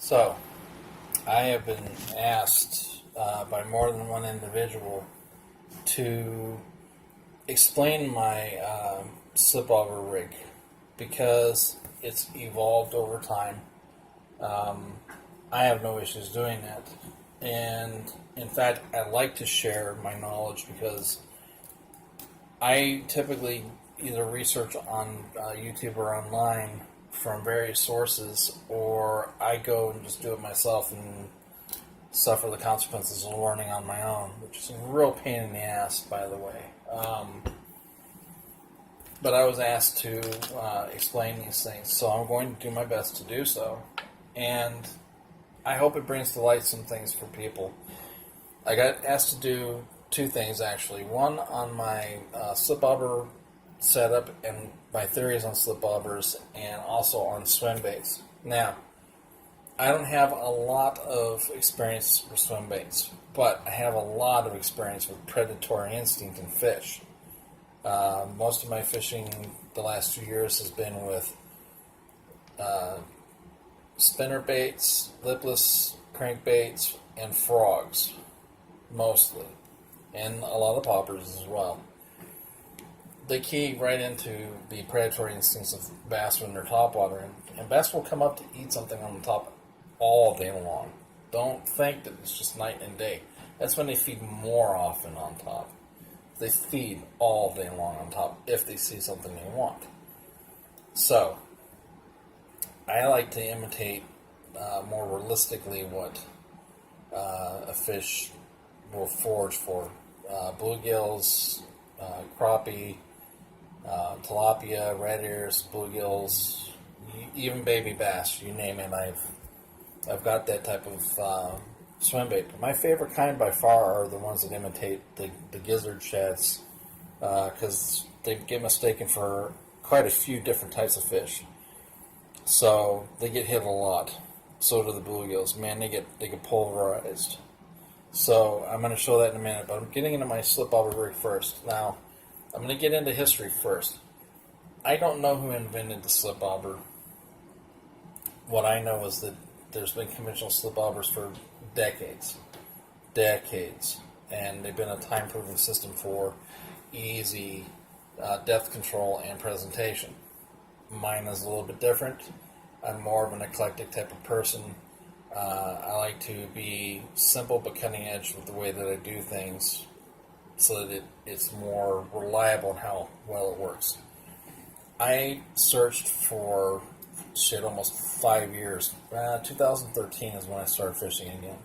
So, I have been asked by more than one individual to explain my slip-over rig because it's evolved over time. I have no issues doing that. And in fact, I like to share my knowledge because I typically either research on YouTube or online from various sources, or I go and just do it myself and suffer the consequences of learning on my own, which is a real pain in the ass, by the way. But I was asked to explain these things, so I'm going to do my best to do so. And I hope it brings to light some things for people. I got asked to do two things, actually. One on my slip bobber setup and my theories on slip bobbers, and also on swim baits. Now, I don't have a lot of experience with swim baits, but I have a lot of experience with predatory instinct in fish. Most of my fishing the last 2 years has been with spinner baits, lipless crankbaits, and frogs, mostly, and a lot of poppers as well. They key right into the predatory instincts of bass when they're topwater, and bass will come up to eat something on the top all day long. Don't think that it's just night and day. That's when they feed more often on top. They feed all day long on top if they see something they want. So, I like to imitate more realistically what a fish will forage for. Bluegills, crappie, tilapia, red ears, bluegills, even baby bass, you name it. I've got that type of swim bait. But my favorite kind by far are the ones that imitate the gizzard shads, because they get mistaken for quite a few different types of fish. So they get hit a lot. So do the bluegills. Man, they get pulverized. So I'm going to show that in a minute. But I'm getting into my slip bobber rig first. Now, I'm going to get into history first. I don't know who invented the slip bobber. What I know is that there's been conventional slip bobbers for decades, and they've been a time-proven system for easy depth control and presentation. Mine is a little bit different. I'm more of an eclectic type of person. I like to be simple but cutting edge with the way that I do things, so that it's more reliable in how well it works. I searched for almost 5 years. 2013 is when I started fishing again,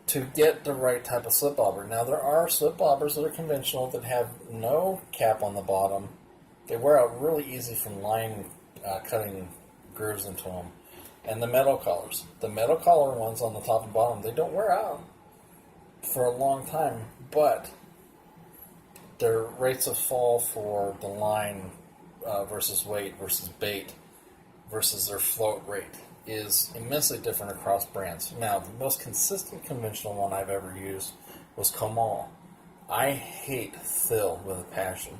to get the right type of slip bobber. Now, there are slip bobbers that are conventional that have no cap on the bottom. They wear out really easy from line cutting grooves into them. And the metal collars. The metal collar ones on the top and bottom, they don't wear out for a long time, but their rates of fall for the line versus weight versus bait versus their float rate is immensely different across brands. Now, the most consistent conventional one I've ever used was Comal. I hate Thill with a passion.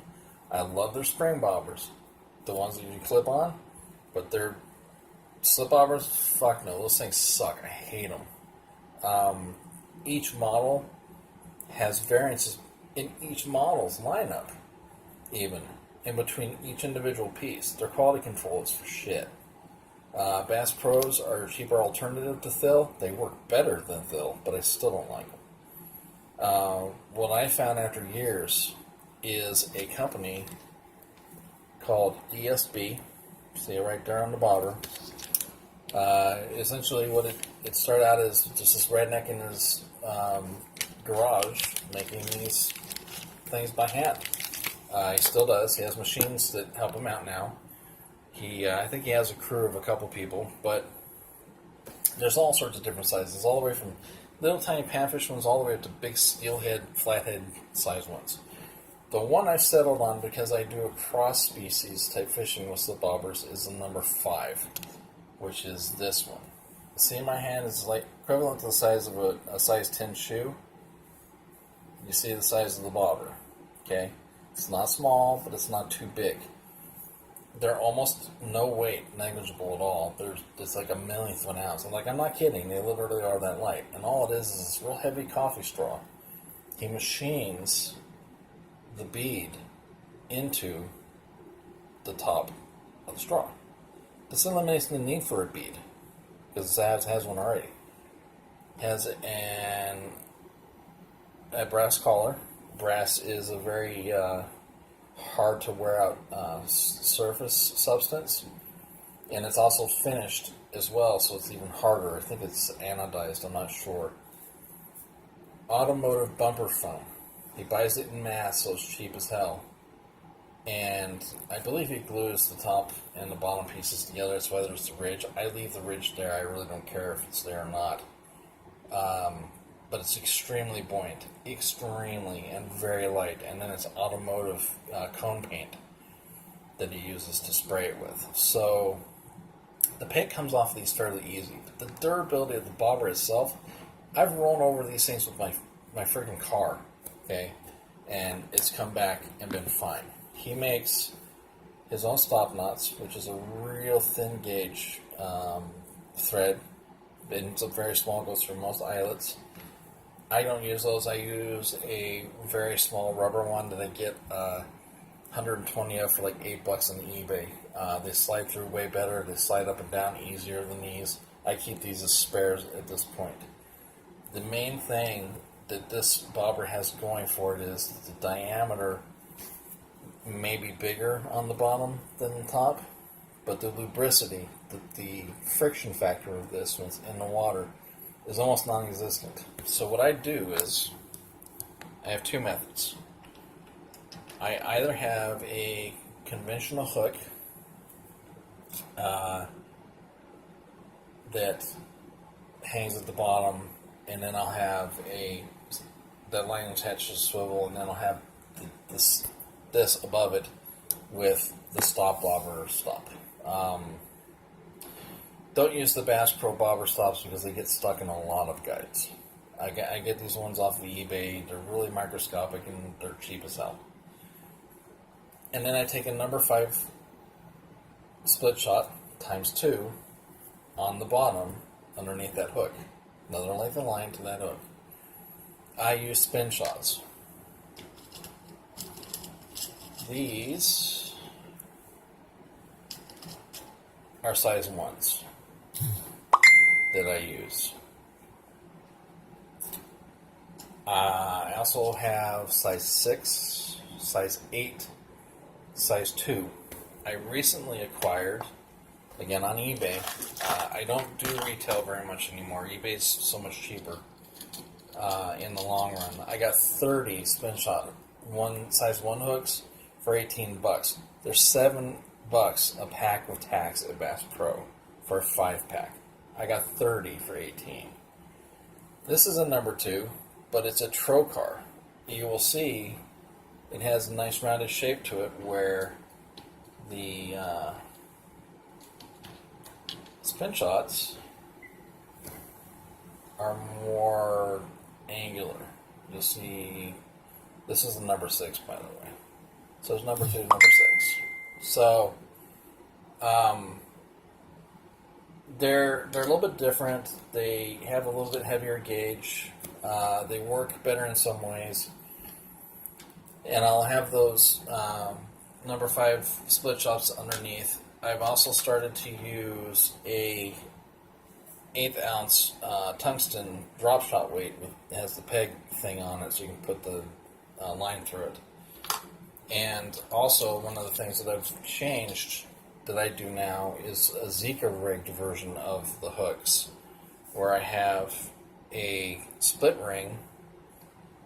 I love their spring bobbers, the ones that you clip on, but their slip bobbers, fuck no, those things suck. I hate them. Each model has variances in each model's lineup, even in between each individual piece. Their quality control is for shit. Bass Pros are a cheaper alternative to Thill. They work better than Thill, but I still don't like them. What I found after years is a company called ESB. See it right there on the bobber. Essentially, what it started out as just this redneck in his garage making these things by hand. He still does. He has machines that help him out now. I think he has a crew of a couple people, but there's all sorts of different sizes, all the way from little tiny panfish ones all the way up to big steelhead, flathead size ones. The one I settled on, because I do a cross-species type fishing with slip bobbers, is the number 5, which is this one. See, in my hand is like equivalent to the size of a size 10 shoe. You see the size of the bobber, okay? It's not small, but it's not too big. they're almost no weight, negligible at all. It's like a millionth of an ounce. I'm not kidding. They literally are that light. And all it is this real heavy coffee straw. He machines the bead into the top of the straw. This eliminates the need for a bead because it has one already. Has a brass collar. Brass is a very hard to wear out surface substance, and it's also finished as well, so it's even harder. I think it's anodized, I'm not sure. Automotive bumper foam. He buys it in mass, so it's cheap as hell. And I believe he glues the top and the bottom pieces together. That's why there's the ridge. I leave the ridge there. I really don't care if it's there or not. But it's extremely buoyant, extremely, and very light. And then it's automotive cone paint that he uses to spray it with. So the paint comes off of these fairly easy. But the durability of the bobber itself, I've rolled over these things with my freaking car, okay, and it's come back and been fine. He makes his own stop knots, which is a real thin gauge thread. It's a very small, goes through most eyelets. I don't use those. I use a very small rubber one that I get 120 of for like $8 on eBay. They slide through way better. They slide up and down easier than these. I keep these as spares at this point. The main thing that this bobber has going for it is that the diameter may be bigger on the bottom than the top, but the lubricity, the friction factor of this when it's in the water, is almost non-existent. So what I do is, I have two methods. I either have a conventional hook that hangs at the bottom, and then I'll have that line attached to the swivel, and then I'll have this above it with the stop bobber stop. Don't use the Bass Pro bobber stops because they get stuck in a lot of guides. I get these ones off of eBay. They're really microscopic and they're cheap as hell. And then I take a number 5 split shot times 2 on the bottom underneath that hook. Another length of line to that hook. I use spin shots. These are size 1s that I use. I also have size 6, size 8, size 2. I recently acquired, again on eBay, I don't do retail very much anymore. eBay's so much cheaper in the long run. I got 30 spin shot size 1 hooks for $18. They're $7 a pack with tax at Bass Pro for a 5-pack. I got 30 for $18. This is a number 2, but it's a trocar. You will see it has a nice rounded shape to it where the spin shots are more angular. You'll see this is the number 6, by the way. So it's number 2, number 6. So they're a little bit different. They have a little bit heavier gauge. They work better in some ways. And I'll have those number 5 split shots underneath. I've also started to use a 1/8 ounce tungsten drop shot weight. It has the peg thing on it so you can put the line through it. And also, one of the things that I've changed that I do now is a Zika rigged version of the hooks, where I have a split ring,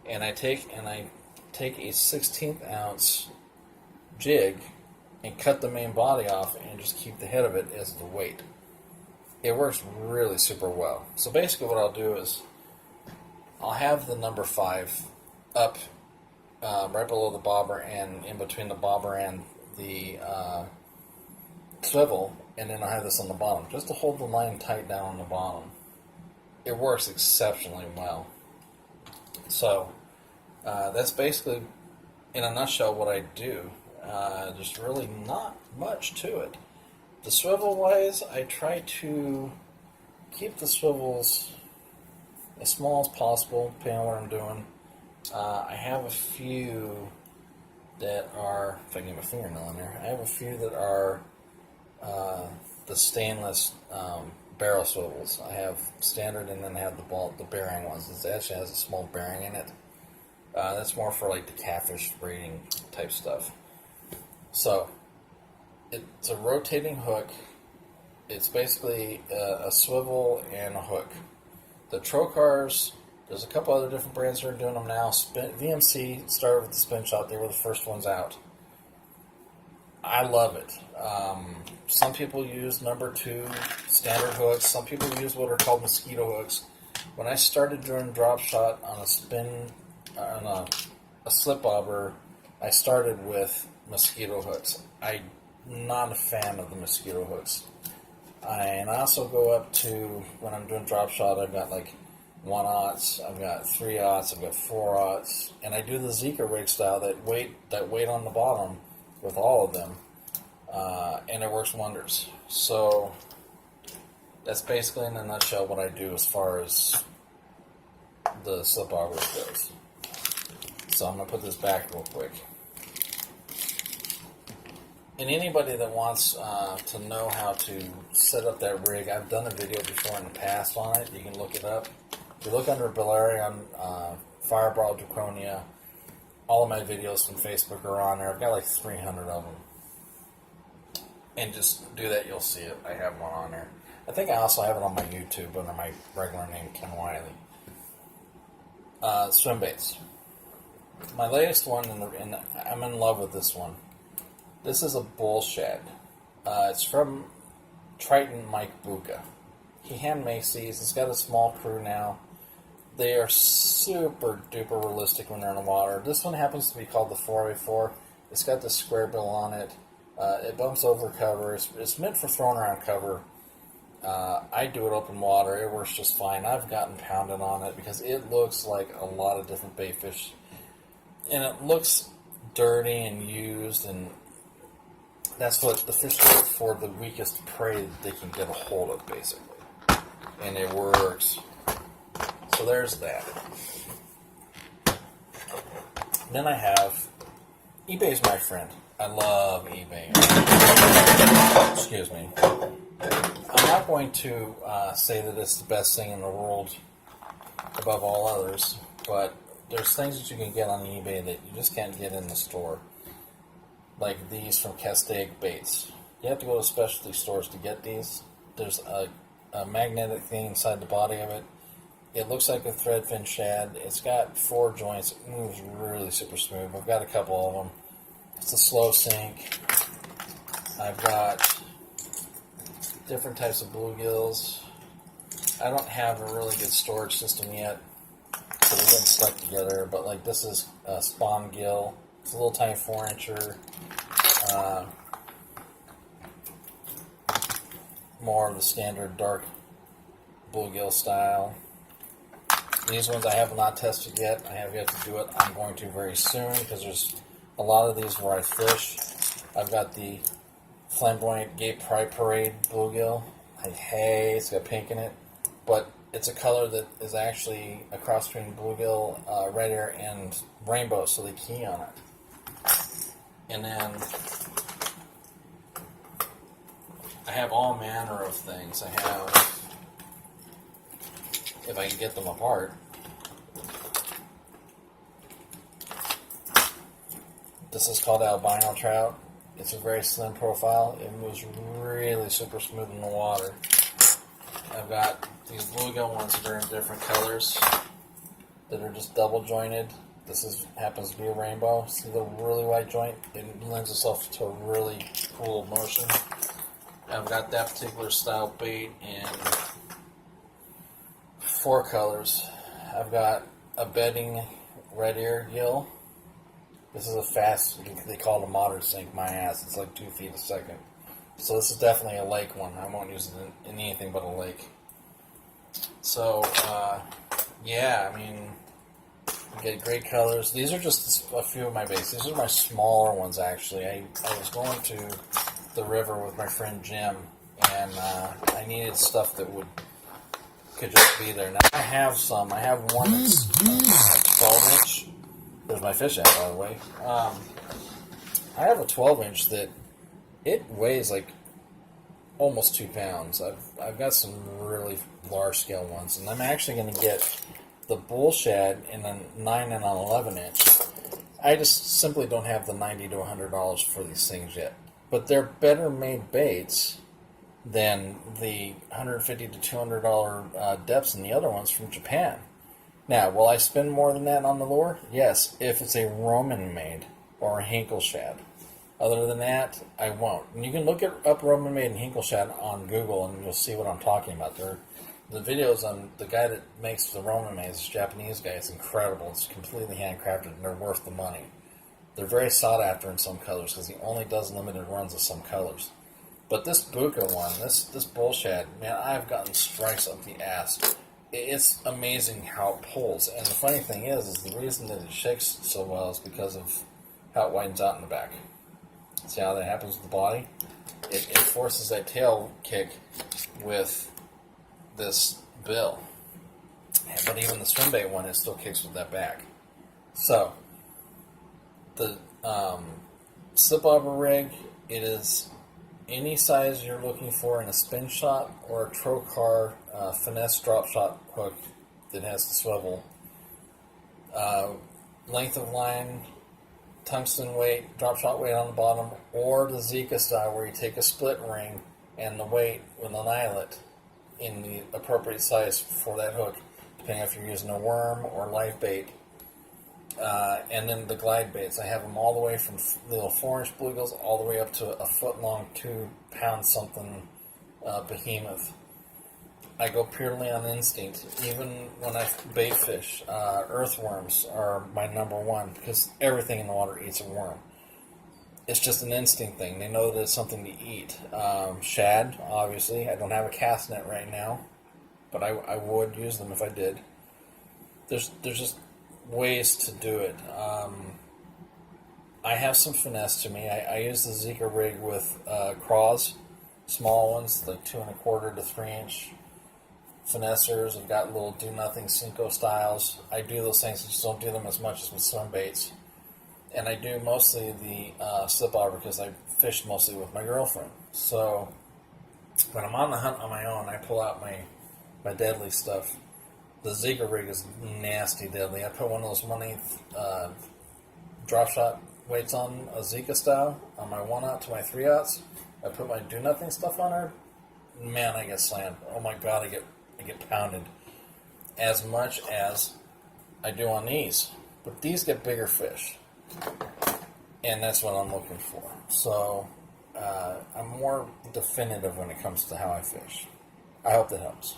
and I take a 1/16 ounce jig and cut the main body off and just keep the head of it as the weight. It works really super well. So basically what I'll do is I'll have the number 5 up right below the bobber and in between the bobber and the swivel, and then I'll have this on the bottom just to hold the line tight down on the bottom. It works exceptionally well. So that's basically in a nutshell what I do. There's really not much to it. The swivel wise, I try to keep the swivels as small as possible, depending on what I'm doing. I have a few that are, if I can get my fingernail in there, I have a few that are the stainless barrel swivels. I have standard and then I have the bearing ones. It actually has a small bearing in it. That's more for like the catfish breeding type stuff. So, it's a rotating hook. It's basically a swivel and a hook. The Trokars, there's a couple other different brands that are doing them now. VMC started with the Spin Shot. They were the first ones out. I love it. Some people use number 2 standard hooks. Some people use what are called mosquito hooks. When I started doing drop shot on a slip bobber, I started with mosquito hooks. I'm not a fan of the mosquito hooks. And I also go up to, when I'm doing drop shot, I've got like 1/0, I've got 3/0, I've got 4/0, and I do the Zika rig style, that weight on the bottom with all of them, and it works wonders. So that's basically in a nutshell what I do as far as the slip bobber goes. So I'm going to put this back real quick. And anybody that wants to know how to set up that rig, I've done a video before in the past on it. You can look it up. If you look under Balearion, Fireball, Draconia, all of my videos from Facebook are on there. I've got like 300 of them. And just do that, you'll see it. I have one on there. I think I also have it on my YouTube under my regular name, Ken Wiley. Swim baits. My latest one, and I'm in love with this one. This is a bull shad. It's from Triton Mike Buka. He hand makes these. He's got a small crew now. They are super duper realistic when they're in the water. This one happens to be called the 4x4. It's got the square bill on it. It bumps over cover. It's meant for throwing around cover. I do it open water. It works just fine. I've gotten pounded on it because it looks like a lot of different bait fish. And it looks dirty and used, and that's what the fish look for, the weakest prey that they can get a hold of, basically. And it works. So there's that. Then I have, eBay's my friend. I love eBay. Excuse me. I'm not going to say that it's the best thing in the world above all others, but there's things that you can get on eBay that you just can't get in the store. Like these from Castaic Baits. You have to go to specialty stores to get these. There's a magnetic thing inside the body of it. It looks like a threadfin shad. It's got 4 joints. It moves really super smooth. I've got a couple of them. It's a slow sink. I've got different types of bluegills. I don't have a really good storage system yet, so they've been stuck together. But like this is a spawn gill. It's a little tiny 4-incher. More of the standard dark bluegill style. These ones I have not tested yet. I have yet to do it. I'm going to very soon because there's a lot of these where I fish. I've got the Flamboyant Gay Pride Parade bluegill. Hey, it's got pink in it, but it's a color that is actually a cross between bluegill, red air, and rainbow, so they key on it. And then I have all manner of things. I have, if I can get them apart, this is called albino trout. It's a very slim profile. It moves really super smooth in the water. I've got these bluegill ones that are in different colors that are just double jointed. This happens to be a rainbow. See the really wide joint? It lends itself to a really cool motion. I've got that particular style bait in 4 colors. I've got a bedding red ear gill. This is a fast, they call it a modern sink, my ass. It's like 2 feet a second. So this is definitely a lake one. I won't use it in anything but a lake. So, yeah, I mean, Get great colors. These are just a few of my baits. These are my smaller ones, actually. I was going to the river with my friend Jim, and I needed stuff that could just be there. Now, I have some. I have one that's 12-inch. There's my fish out, by the way. I have a 12-inch that it weighs like almost 2 pounds. I've got some really large-scale ones, and I'm actually going to get the bull shad in a 9 and an 11-inch. I just simply don't have the $90 to $100 for these things yet. But they're better made baits than the $150 to $200 depths in the other ones from Japan. Now, will I spend more than that on the lure? Yes, if it's a Roman made or a Hinkle shad. Other than that, I won't. And you can look up Roman made and Hinkle shad on Google, and you'll see what I'm talking about. The videos on the guy that makes the Roman made, this Japanese guy, is incredible. It's completely handcrafted, and they're worth the money. They're very sought after in some colors because he only does limited runs of some colors. But this Buka one, this bull shad, man, I've gotten strikes up the ass. It's amazing how it pulls. And the funny thing is the reason that it shakes so well is because of how it widens out in the back. See how that happens with the body? It forces that tail kick with this bill. But even the swim bait one, it still kicks with that back. So, the slip bobber rig, it is any size you're looking for in a spin shot or a Trocar finesse drop shot hook that has the swivel. Length of line, tungsten weight, drop shot weight on the bottom, or the Zika style where you take a split ring and the weight with an eyelet in the appropriate size for that hook, depending if you're using a worm or live bait. And then the glide baits, I have them all the way from little 4-inch bluegills all the way up to a foot long, 2 pound something behemoth. I go purely on instinct. Even when I bait fish, earthworms are my number one because everything in the water eats a worm. It's just an instinct thing. They know that it's something to eat. Shad, obviously. I don't have a cast net right now, but I would use them if I did. There's just ways to do it. I have some finesse to me. I use the Zika rig with craws, small ones, like 2 1/4 to 3-inch finessers. I've got little do-nothing Cinco styles. I do those things, I just don't do them as much as with swim baits. And I do mostly the slip bobber because I fish mostly with my girlfriend. So when I'm on the hunt on my own, I pull out my deadly stuff. The Zika rig is nasty deadly. I put one of those 1/8 drop shot weights on a Zika style on my 1/0 to my 3/0. I put my do nothing stuff on her. Man, I get slammed. Oh my god, I get pounded as much as I do on these. But these get bigger fish, and that's what I'm looking for. So I'm more definitive when it comes to how I fish. I hope that helps.